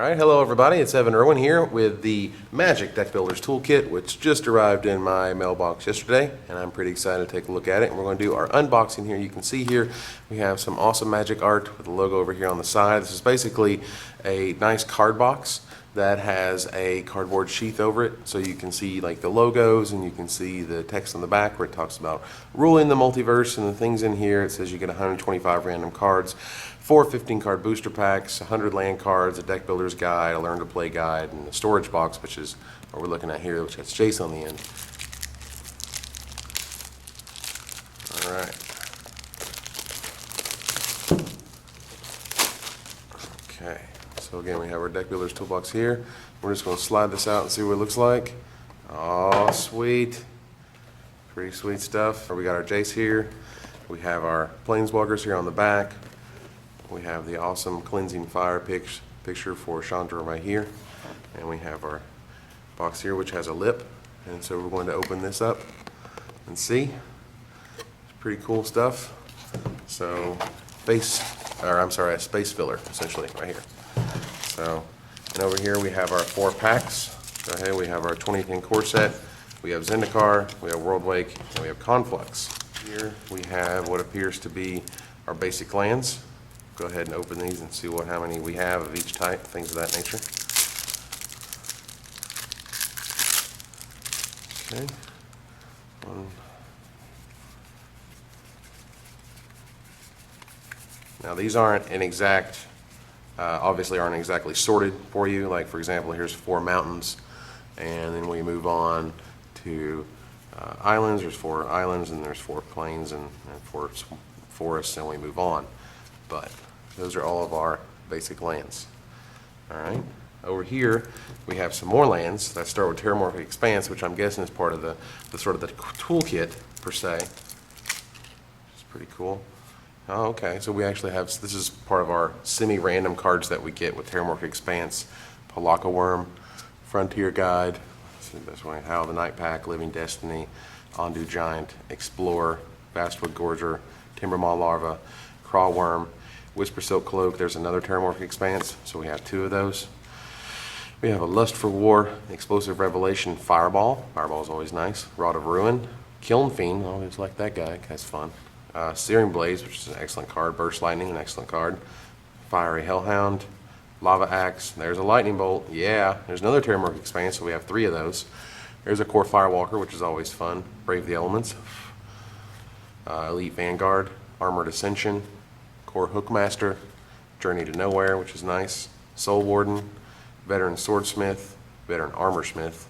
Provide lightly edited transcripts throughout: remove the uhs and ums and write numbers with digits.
Alright, hello everybody, it's Evan Irwin here with the Magic Deckbuilders Toolkit, which just arrived in my mailbox yesterday, and I'm pretty excited to take a look at it. And we're going to do our unboxing here. You can see here we have some awesome Magic art with the logo over here on the side. This is basically a nice card box that has a cardboard sheath over it, so you can see like the logos and you can see the text on the back where it talks about ruling the multiverse and the things in here. It says you get 125 random cards, 4 15-card booster packs, 100 land cards, a deck builder's guide, a learn to play guide, and a storage box, which is what we're looking at here, which has Jace on the end. All right. Okay. So again, we have our Deck Builder's toolbox here. We're just going to slide this out and see what it looks like. Oh, sweet. Pretty sweet stuff. We got our Jace here. We have our Planeswalkers here on the back. We have the awesome Cleansing Fire picture for Chandra right here. And we have our box here, which has a lip. And so we're going to open this up and see. It's pretty cool stuff. So, a space filler, essentially, right here. So, and over here we have our 4 packs. So here we have our 2010 core set, we have Zendikar, we have Worldwake, and we have Conflux. Here we have what appears to be our basic lands. Go ahead and open these and see how many we have of each type, things of that nature. Okay. Now these aren't an exact obviously aren't exactly sorted for you. Like for example, here's 4 mountains, and then we move on to islands. There's 4 islands, and there's 4 plains, and 4 forests, and we move on. But those are all of our basic lands. All right. Over here we have some more lands that start with Terramorphic Expanse, which I'm guessing is part of the sort of the toolkit per se. It's pretty cool. Oh, okay, so we actually have, this is part of our semi-random cards that we get with Terramorphic Expanse. Palaka Worm, Frontier Guide, this one, Howl the Night Pack, Living Destiny, Ondu Giant, Explorer, Vastwood Gorger, Timbermaw Larva, Craw Worm, Whisper Silk Cloak. There's another Terramorphic Expanse, so we have 2 of those. We have a Lust for War, Explosive Revelation, Fireball. Fireball is always nice. Rod of Ruin, Kiln Fiend, always like that guy, guy's fun. Searing Blaze, which is an excellent card. Burst Lightning, an excellent card. Fiery Hellhound, Lava Axe. There's a Lightning Bolt. Yeah, there's another Terramorphic Expanse, so we have 3 of those. There's a Core Firewalker, which is always fun. Brave the Elements. Elite Vanguard, Armored Ascension, Core Hookmaster, Journey to Nowhere, which is nice. Soul Warden, Veteran Swordsmith, Veteran Armorsmith.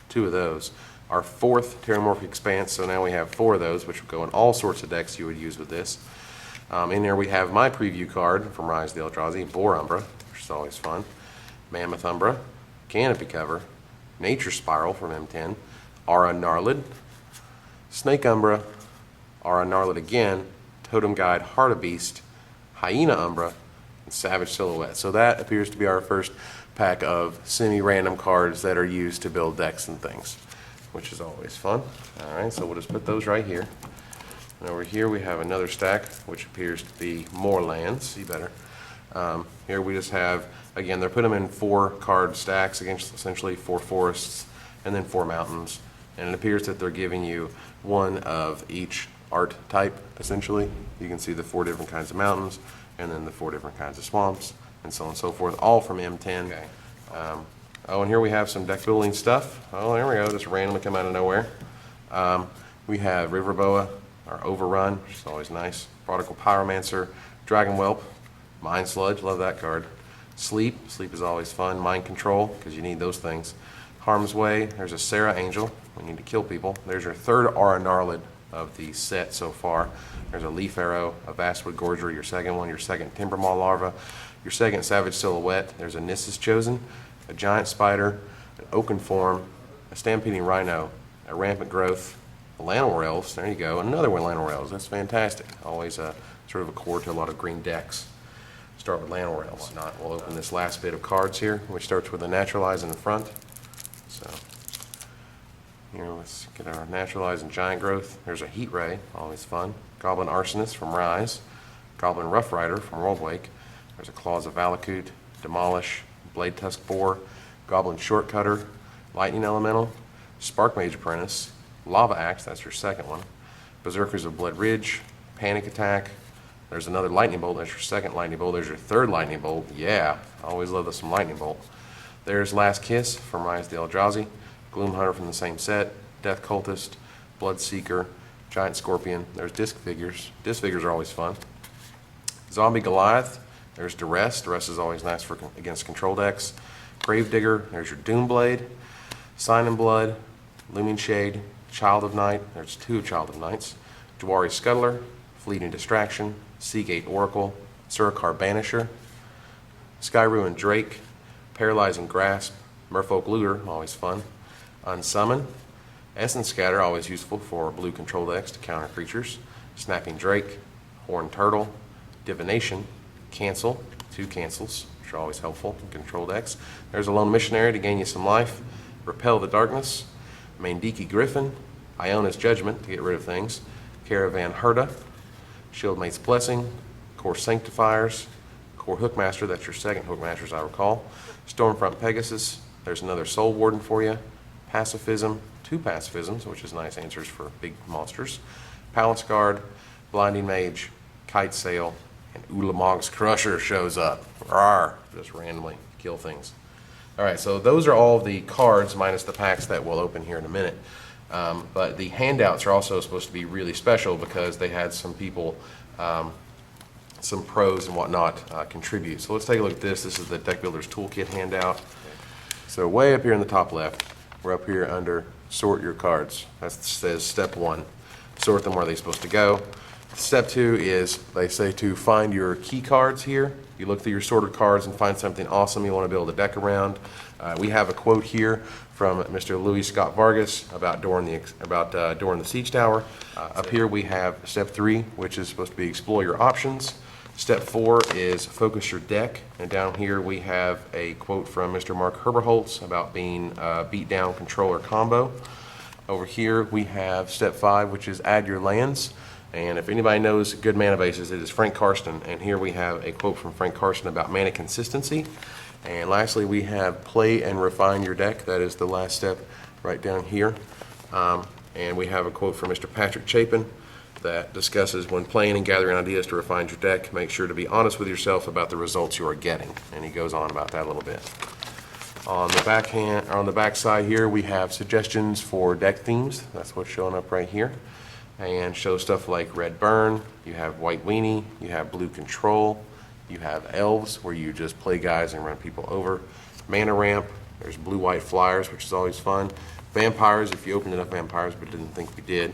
2 of those. Our 4th Terramorphic Expanse, so now we have 4 of those, which will go in all sorts of decks you would use with this. In there we have my preview card from Rise of the Eldrazi, Boar Umbra, which is always fun, Mammoth Umbra, Canopy Cover, Nature Spiral from M10, Aura Gnarlid, Snake Umbra, Aura Gnarlid again, Totem Guide, Heart of Beast, Hyena Umbra, and Savage Silhouette. So that appears to be our first pack of semi-random cards that are used to build decks and things, which is always fun. Alright, so we'll just put those right here. And over here we have another stack, which appears to be more lands. See better. Here we just have, again, they're put them in 4 card stacks, against essentially 4 forests, and then 4 mountains. And it appears that they're giving you 1 of each art type, essentially. You can see the 4 different kinds of mountains, and then the 4 different kinds of swamps, and so on and so forth, all from M10. Okay. Oh, and here we have some deck building stuff. Oh, there we go, just randomly come out of nowhere. We have River Boa, our Overrun, which is always nice. Prodigal Pyromancer, Dragon Whelp, Mind Sludge, love that card. Sleep is always fun. Mind Control, because you need those things. Harm's Way, there's a Sarah Angel, we need to kill people. There's your 3rd Aura Gnarlid of the set so far. There's a Leaf Arrow, a Vastwood Gorger, your 2nd one, your 2nd Timbermaw Larva, your 2nd Savage Silhouette. There's a Nissus Chosen, a Giant Spider, an Oaken Form, a Stampeding Rhino, a Rampant Growth, a Llanowar Elves, there you go, and another one Llanowar Elves. That's fantastic. Always sort of a core to a lot of green decks. Start with Llanowar Elves. We'll open this last bit of cards here, which starts with a Naturalize in the front. So here, let's get our Naturalize and Giant Growth. There's a Heat Ray, always fun. Goblin Arsonist from Rise, Goblin Rough Rider from Worldwake. There's a Claws of Valakut, Demolish, Blade Tusk Boar, Goblin Shortcutter, Lightning Elemental, Spark Mage Apprentice, Lava Axe, that's your second one, Berserkers of Blood Ridge, Panic Attack. There's another Lightning Bolt, that's your second Lightning Bolt. There's your third Lightning Bolt. Yeah, I always love some Lightning Bolt. There's Last Kiss from Rise of the Eldrazi, Gloomhunter from the same set, Death Cultist, Bloodseeker, Giant Scorpion. There's Disc Figures. Disc Figures are always fun. Zombie Goliath. There's Duress. Duress is always nice for against control decks. Gravedigger. There's your Doomblade. Sign in Blood, Looming Shade, Child of Night. There's two Child of Nights. Dwari Scuttler, Fleeting Distraction, Seagate Oracle, Surikar Banisher, Skyruin Drake, Paralyzing Grasp, Merfolk Looter, always fun, Unsummon, Essence Scatter, always useful for blue control decks to counter creatures, Snapping Drake, Horned Turtle, Divination, Cancel, two cancels, which are always helpful in control decks. There's a Lone Missionary to gain you some life, Repel the Darkness, Mandiki Griffin, Iona's Judgment to get rid of things, Caravan Herda, Shieldmate's Blessing, Core Sanctifiers, Core Hookmaster, that's your second Hookmaster as I recall, Stormfront Pegasus, there's another Soul Warden for you, Pacifism, two Pacifisms, which is nice answers for big monsters, Palace Guard, Blinding Mage, Kite Sail, and Ulamog's Crusher shows up. Rawr, just randomly kill things. Alright, so those are all the cards minus the packs that we'll open here in a minute. But the handouts are also supposed to be really special because they had some people, some pros and whatnot contribute. So let's take a look at this. This is the Deckbuilder's Toolkit handout. So way up here in the top left, we're up here under Sort Your Cards. That says step 1. Sort them where they're supposed to go. Step 2 is they say to find your key cards here. You look through your sorted cards and find something awesome you want to build a deck around. We have a quote here from Mr. Louis Scott Vargas about during the Siege Tower. Up here we have step 3, which is supposed to be explore your options. Step 4 is focus your deck. And down here we have a quote from Mr. Mark Herberholtz about being beat down controller combo. Over here we have step 5, which is add your lands. And if anybody knows good mana bases, it is Frank Karsten. And here we have a quote from Frank Karsten about mana consistency. And lastly, we have play and refine your deck. That is the last step right down here. And we have a quote from Mr. Patrick Chapin that discusses when playing and gathering ideas to refine your deck, make sure to be honest with yourself about the results you are getting. And he goes on about that a little bit. On the back side here, we have suggestions for deck themes. That's what's showing up right here. And show stuff like Red Burn, you have White Weenie, you have Blue Control, you have Elves where you just play guys and run people over, Mana Ramp, there's Blue-White Flyers, which is always fun, Vampires if you opened enough Vampires but didn't think you did,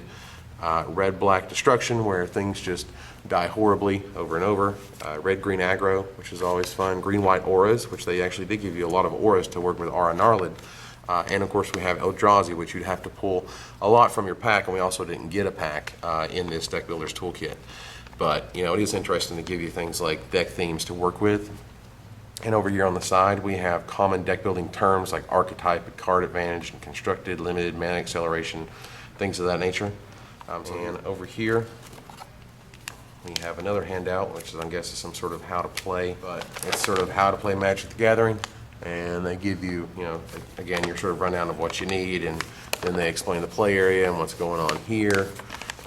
Red-Black Destruction where things just die horribly over and over, Red-Green Aggro, which is always fun, Green-White Auras, which they actually did give you a lot of auras to work with Aura Gnarlid. And of course we have Eldrazi, which you'd have to pull a lot from your pack, and we also didn't get a pack in this Deck Builder's Toolkit. But you know, it is interesting to give you things like deck themes to work with. And over here on the side we have common deck building terms like archetype and card advantage and constructed, limited, mana acceleration, things of that nature. And over here we have another handout, which is, I guess, is some sort of how to play, but it's sort of how to play Magic the Gathering. And they give you, you know, again, your sort of rundown of what you need, and then they explain the play area and what's going on here.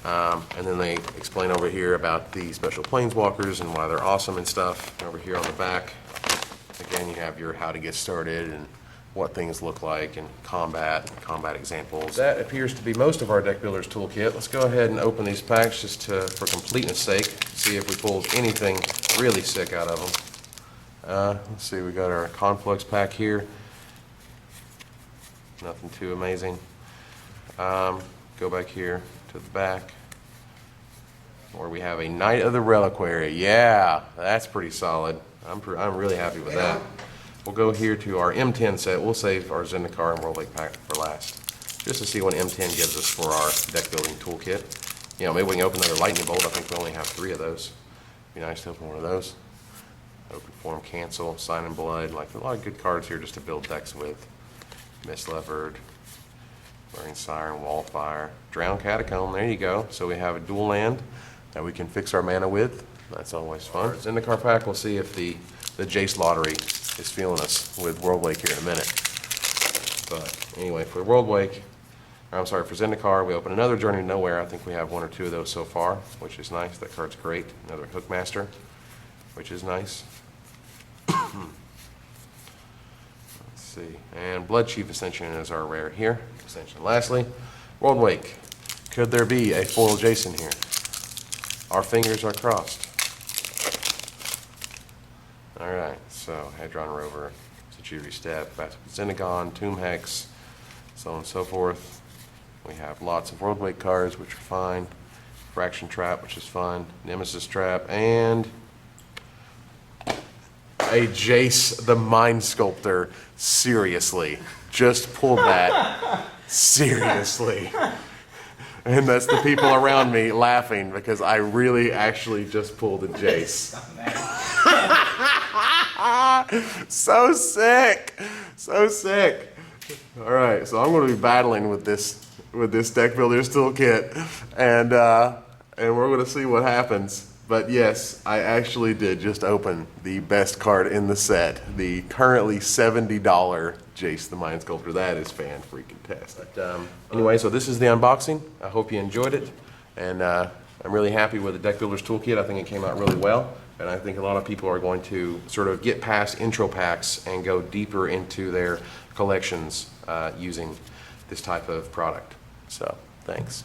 And then they explain over here about the special planeswalkers and why they're awesome and stuff. And over here on the back, again, you have your how to get started and what things look like and combat examples. That appears to be most of our Deck Builder's Toolkit. Let's go ahead and open these packs just for completeness sake, see if we pulled anything really sick out of them. Let's see, we got our Conflux pack here. Nothing too amazing. Go back here to the back where we have a Knight of the Reliquary. Yeah, that's pretty solid. I'm really happy with that. We'll go here to our M10 set. We'll save our Zendikar and Worldwake pack for last, just to see what M10 gives us for our deck building toolkit. You know, maybe we can open another Lightning Bolt. I think we only have 3 of those. Be nice to open one of those. Open Form, Cancel, Sign in Blood, like a lot of good cards here just to build decks with. Mistlevered, Burning Siren, Wallfire, Drowned Catacomb, there you go. So we have a dual land that we can fix our mana with. That's always fun. In the card pack, we'll see if the Jace Lottery is feeling us with Worldwake here in a minute. But anyway, for Worldwake, I'm sorry, for Zendikar, we open another Journey to Nowhere. I think we have 1 or 2 of those so far, which is nice. That card's great. Another Hookmaster, which is nice. Let's see. And Blood Chief Ascension is our rare here. Ascension. Lastly, Worldwake. Could there be a foil Jason here? Our fingers are crossed. All right, so Hadron Rover, Security Step, Xenagon, Tomb Hex, so on and so forth. We have lots of Worldwake cards, which are fine. Fraction Trap, which is fun. Nemesis Trap, and a Jace the Mind Sculptor. Seriously. Just pulled that. Seriously. And that's the people around me laughing because I really actually just pulled a Jace. So sick. So sick. All right, so I'm going to be battling with this Deckbuilder's Toolkit, and we're going to see what happens. But yes, I actually did just open the best card in the set, the currently $70 Jace the Mind Sculptor. That is fan-freaking-tastic. Anyway, so this is the unboxing. I hope you enjoyed it, and I'm really happy with the Deckbuilder's Toolkit. I think it came out really well, and I think a lot of people are going to sort of get past intro packs and go deeper into their collections using this type of product. So, thanks.